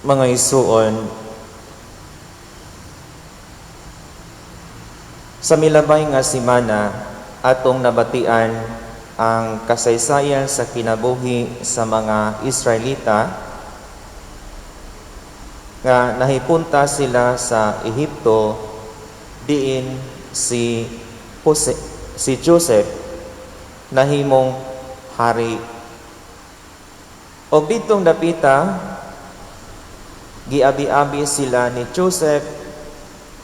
Mga isuon, sa milabay nga simana atong nabatian ang kasaysayan sa kinabuhi sa mga Israelita nga nahipunta sila sa Ehipto diin si Joseph nahimong hari. Og ditong dapita giabi-abi sila ni Joseph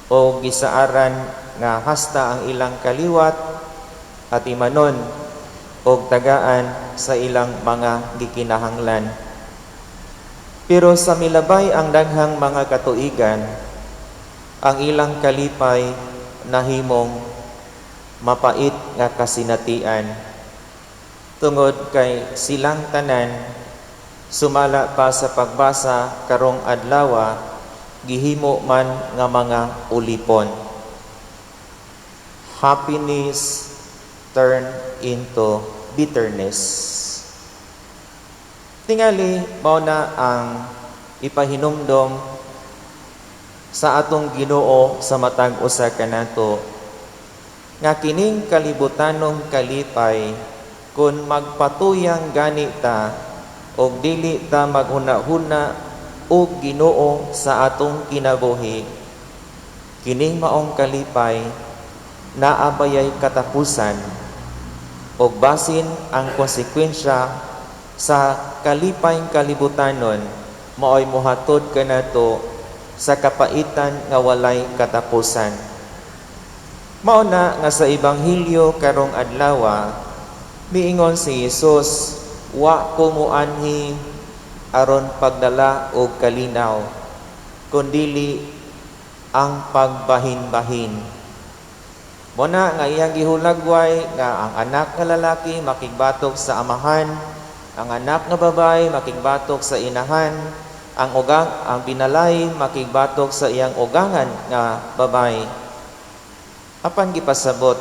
o gisaaran nga hasta ang ilang kaliwat at imanon og tagaan sa ilang mga gikinahanglan. Pero sa milabay ang daghang mga katuigan, ang ilang kalipay nahimong mapait nga kasinatian. Tungod kay silang tanan sumala pa sa pagbasa karong adlaw gihimo man nga mga ulipon. Happiness turn into bitterness. Tingali mao na ang ipahinumdom sa atong Ginoo sa matag usa kanato nga kining kalibutanong kalipay kun magpatuyang gani ta og dili ta maghuna-huna og Ginoo sa atong kinabuhi, kining maong kalipay naabayay katapusan og basin ang konsekwensya sa kalipayng kalibutanon maoy mohatod kanato sa kapaitan nga walay katapusan. Mao na nga sa Ebanghelyo karong adlaw miingon si Jesus, wa ko moanhi aron pagdala og kalinaw kundili ang pagbahin-bahin. Muna nga iyang gihulagway nga ang anak nga lalaki makigbatok sa amahan, ang anak nga babae makigbatok sa inahan, ang binalay makigbatok sa iyang ugangan nga babae. Apan gipasabot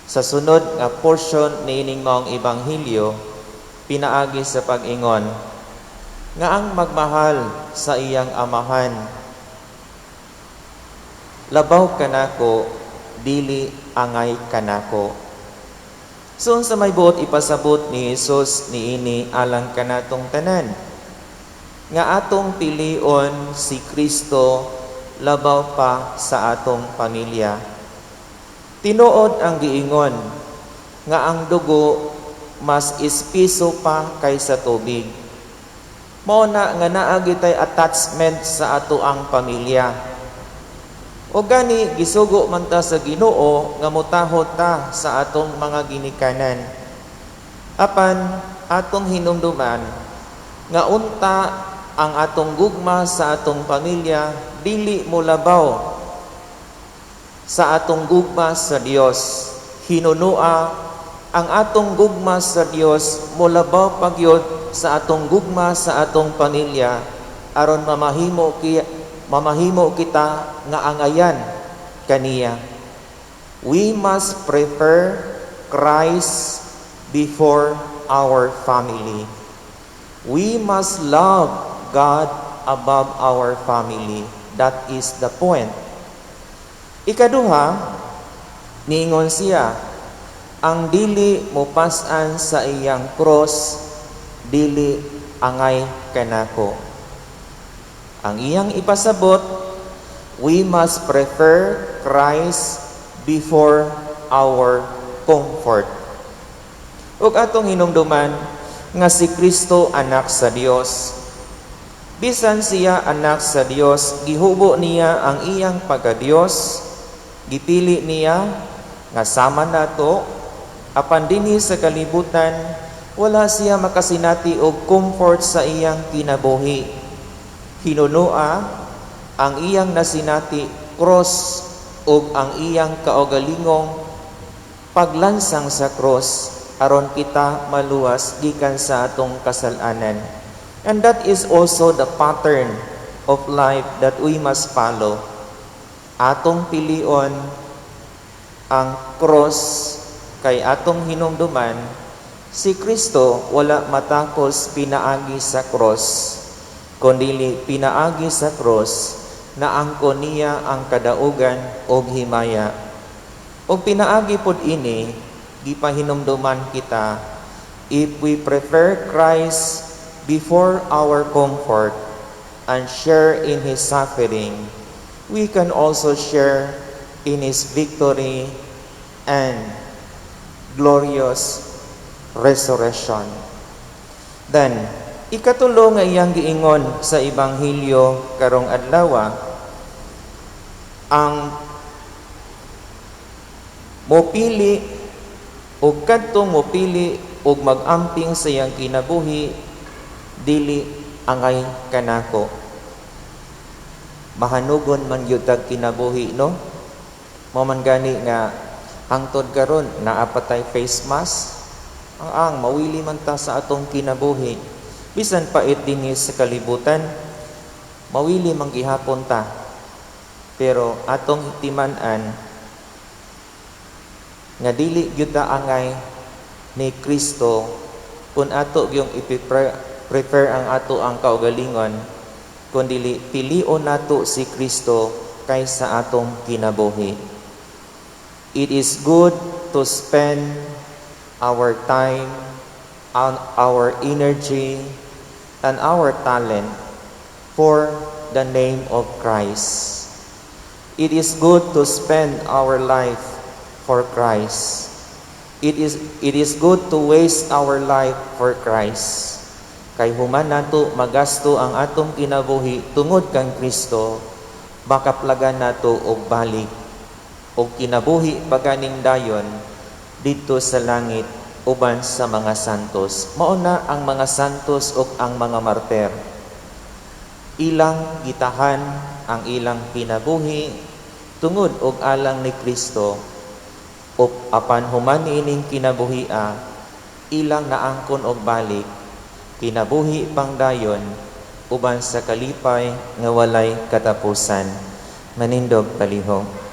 sa sunod nga portion niining maong Ebanghelyo, pinaagi sa pag-ingon nga ang magmahal sa iyang amahan labaw kanako dili angay kanako. So sa may buot ipasabot ni Jesus niini alang kanatong tanan nga atong pilion si Kristo labaw pa sa atong pamilya. Tinuod ang giingon nga ang dugo mas ispiso pa kaysa tubig. Mao na nga naa gitay attachment sa ato ang pamilya. O gani gisugo man ta sa Ginoo nga motahod ta sa atong mga ginikanan. Apan atong hinumduman nga unta ang atong gugma sa atong pamilya dili mo labaw sa atong gugma sa Dios. Hinunua ang atong gugma sa Dios mo labaw pagyud sa atong gugma sa atong pamilya aron mamahimo kita nga angayan kaniya. We must prefer Christ before our family. We must love God above our family. That is the point. Ikaduha, niingon siya, ang dili mopas-an sa iyang cross, dili angay kanako. Ang iyang ipasabot, we must prefer Christ before our comfort. Ug atong hinumduman nga si Kristo anak sa Dios. Bisan siya anak sa Dios, gihubo niya ang iyang pagka-Dios, gipili niya nga sama nato, apan dinhi sa kalibutan, wala siya makasinati og comfort sa iyang kinabuhi. Hinunua ang iyang nasinati cross ug ang iyang kaugalingong paglansang sa cross aron kita maluwas gikan sa atong kasalanan. And that is also the pattern of life that we must follow. Atong pilion ang cross kay atong hinumduman si Kristo wala matakos pinaagi sa cross. kundili pinaagi sa cross na angkon niya ang kadaugan og himaya. Og pinaagi pod ini gipahinumduman kita, if we prefer Christ before our comfort and share in His suffering, we can also share in His victory and glorious resurrection. Then, ikatulo nga iyang giingon sa Ebanghelyo karong adlaw, ang mopili o kadtong mopili og mag-amping sa iyang kinabuhi, dili angay kanako. Mahanugon man gyud tag kinabuhi, no? Mao man gani nga hangtod karon naapatay face mask, ang mawili man ta sa atong kinabuhi. Bisan pait dinhi sa kalibutan, mawili man gihapon ta. Pero atong hitiman-an nga dili gyud ta angay ni Kristo kun ato gyung i-prefer ang ato ang kaugalingon, kundi pilion nato si Kristo kaysa atong kinabuhi. It is good to spend our time, our energy, and our talent for the name of Christ. It is good to spend our life for Christ. It is good to waste our life for Christ. Kay human nato magasto ang atong kinabuhi tungod kang Kristo, makaplagan nato og balik og kinabuhi paganing dayon dito sa langit uban sa mga santos. Mao na ang mga santos ug ang mga martir. Ilang gitahan ang ilang kinabuhi tungod og alang ni Kristo, ug apan human ining kinabuhia, ilang naangkon og balik kinabuhi pangdayon uban sa kalipay nga walay katapusan. Manindog palihog.